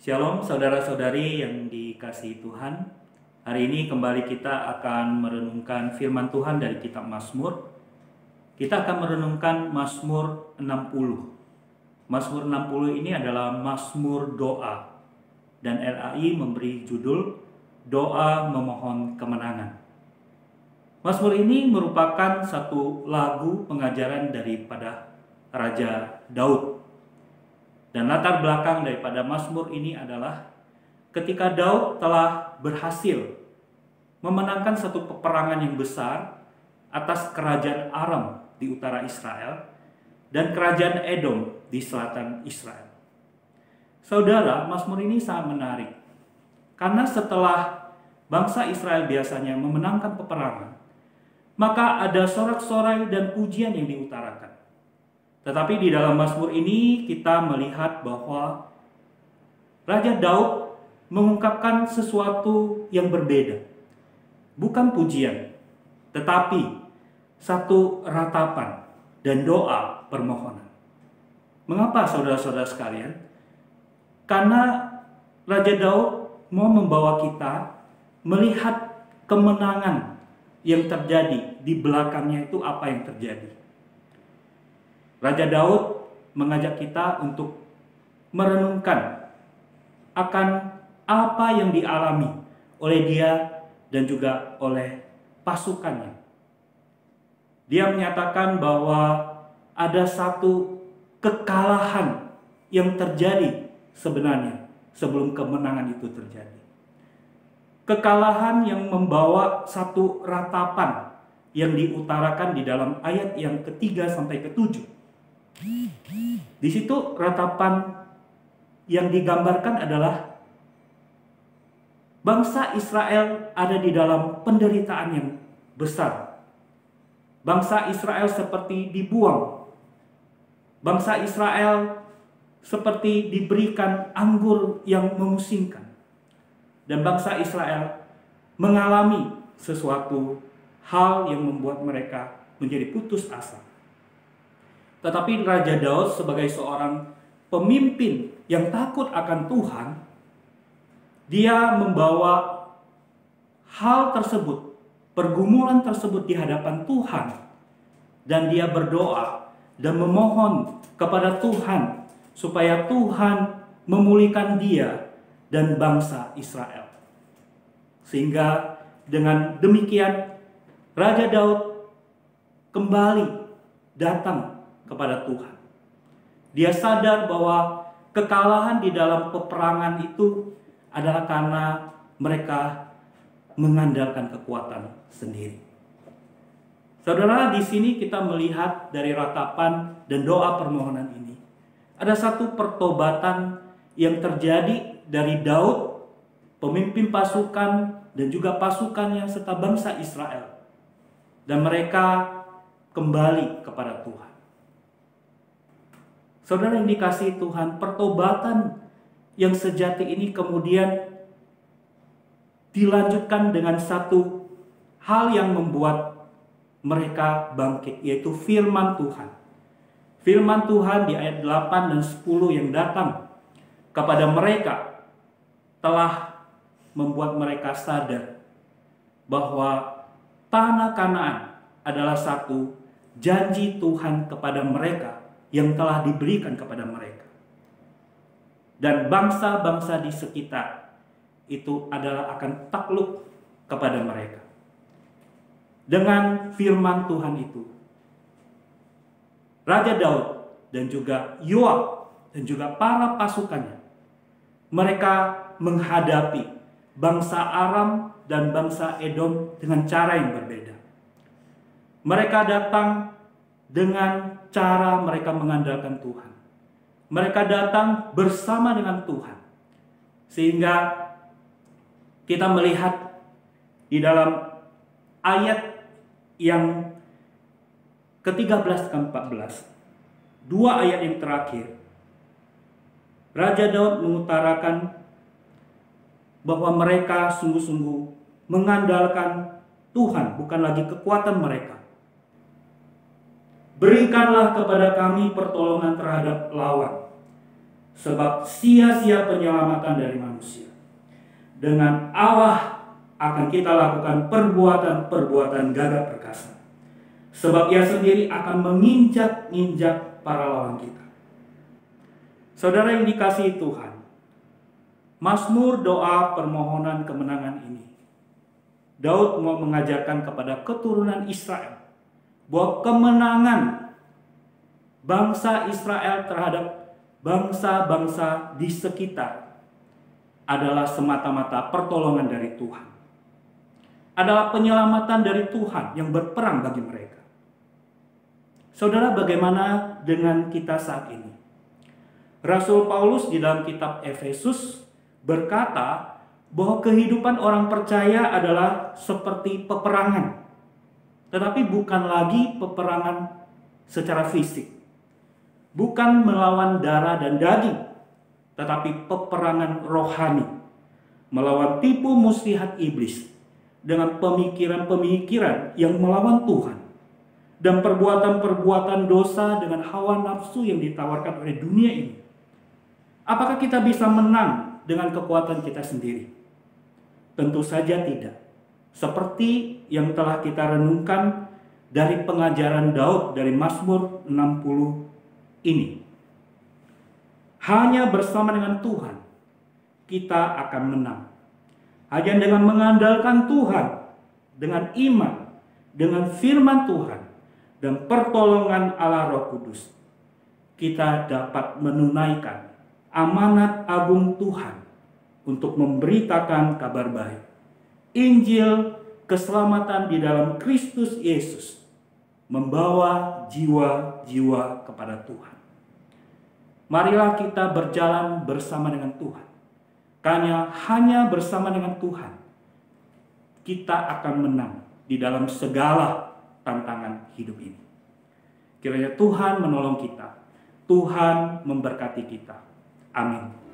Shalom saudara-saudari yang dikasihi Tuhan. Hari ini kembali kita akan merenungkan firman Tuhan dari kitab Mazmur. Kita akan merenungkan Mazmur 60. Mazmur 60 ini adalah Mazmur doa. Dan LAI memberi judul Doa Memohon Kemenangan. Mazmur ini merupakan satu lagu pengajaran daripada Raja Daud. Dan latar belakang daripada Mazmur ini adalah ketika Daud telah berhasil memenangkan satu peperangan yang besar atas kerajaan Aram di utara Israel dan kerajaan Edom di selatan Israel. Saudara, Mazmur ini sangat menarik karena setelah bangsa Israel biasanya memenangkan peperangan, maka ada sorak-sorai dan pujian yang diutarakan. Tetapi di dalam Mazmur ini kita melihat bahwa Raja Daud mengungkapkan sesuatu yang berbeda. Bukan pujian, tetapi satu ratapan dan doa permohonan. Mengapa saudara-saudara sekalian? Karena Raja Daud mau membawa kita melihat kemenangan yang terjadi di belakangnya itu apa yang terjadi. Raja Daud mengajak kita untuk merenungkan akan apa yang dialami oleh dia dan juga oleh pasukannya. Dia menyatakan bahwa ada satu kekalahan yang terjadi sebenarnya sebelum kemenangan itu terjadi. Kekalahan yang membawa satu ratapan yang diutarakan di dalam ayat yang ketiga sampai ketujuh. Di situ ratapan yang digambarkan adalah bangsa Israel ada di dalam penderitaan yang besar. Bangsa Israel seperti dibuang. Bangsa Israel seperti diberikan anggur yang memusingkan. Dan bangsa Israel mengalami sesuatu hal yang membuat mereka menjadi putus asa. Tetapi Raja Daud sebagai seorang pemimpin yang takut akan Tuhan, dia membawa hal tersebut, pergumulan tersebut di hadapan Tuhan, dan dia berdoa dan memohon kepada Tuhan supaya Tuhan memulihkan dia dan bangsa Israel. Sehingga dengan demikian Raja Daud kembali datang kepada Tuhan. Dia sadar bahwa kekalahan di dalam peperangan itu adalah karena mereka mengandalkan kekuatan sendiri. Saudara, di sini kita melihat dari ratapan dan doa permohonan ini, ada satu pertobatan yang terjadi dari Daud, pemimpin pasukan dan juga pasukannya serta bangsa Israel. Dan mereka kembali kepada Tuhan. Saudara yang dikasihi Tuhan, pertobatan yang sejati ini kemudian dilanjutkan dengan satu hal yang membuat mereka bangkit, yaitu firman Tuhan. Firman Tuhan di ayat 8 dan 10 yang datang kepada mereka telah membuat mereka sadar bahwa tanah Kanaan adalah satu janji Tuhan kepada mereka yang telah diberikan kepada mereka. Dan bangsa-bangsa di sekitar itu adalah akan takluk kepada mereka. Dengan firman Tuhan itu, Raja Daud dan juga Yoab dan juga para pasukannya, mereka menghadapi bangsa Aram dan bangsa Edom dengan cara yang berbeda. Mereka datang dengan cara mereka mengandalkan Tuhan. Mereka datang bersama dengan Tuhan. Sehingga kita melihat di dalam ayat yang ke-13 ke 14, dua ayat yang terakhir, Raja Daud mengutarakan bahwa mereka sungguh-sungguh mengandalkan Tuhan, bukan lagi kekuatan mereka. Berikanlah kepada kami pertolongan terhadap lawan, sebab sia-sia penyelamatan dari manusia. Dengan Allah akan kita lakukan perbuatan-perbuatan gagah perkasa, sebab Ia sendiri akan menginjak-injak para lawan kita. Saudara yang dikasihi Tuhan, Mazmur doa permohonan kemenangan ini, Daud mau mengajarkan kepada keturunan Israel bahwa kemenangan bangsa Israel terhadap bangsa-bangsa di sekitar adalah semata-mata pertolongan dari Tuhan. Adalah penyelamatan dari Tuhan yang berperang bagi mereka. Saudara, bagaimana dengan kita saat ini? Rasul Paulus di dalam kitab Efesus berkata bahwa kehidupan orang percaya adalah seperti peperangan. Tetapi bukan lagi peperangan secara fisik. Bukan melawan darah dan daging, tetapi peperangan rohani. Melawan tipu muslihat iblis dengan pemikiran-pemikiran yang melawan Tuhan. Dan perbuatan-perbuatan dosa dengan hawa nafsu yang ditawarkan oleh dunia ini. Apakah kita bisa menang dengan kekuatan kita sendiri? Tentu saja tidak. Seperti yang telah kita renungkan dari pengajaran Daud dari Mazmur 60 ini. Hanya bersama dengan Tuhan kita akan menang. Hanya dengan mengandalkan Tuhan, dengan iman, dengan firman Tuhan, dan pertolongan Allah Roh Kudus, kita dapat menunaikan amanat agung Tuhan untuk memberitakan kabar baik, Injil keselamatan di dalam Kristus Yesus, membawa jiwa-jiwa kepada Tuhan. Marilah kita berjalan bersama dengan Tuhan. Karena hanya bersama dengan Tuhan kita akan menang di dalam segala tantangan hidup ini. Kiranya Tuhan menolong kita. Tuhan memberkati kita. Amin.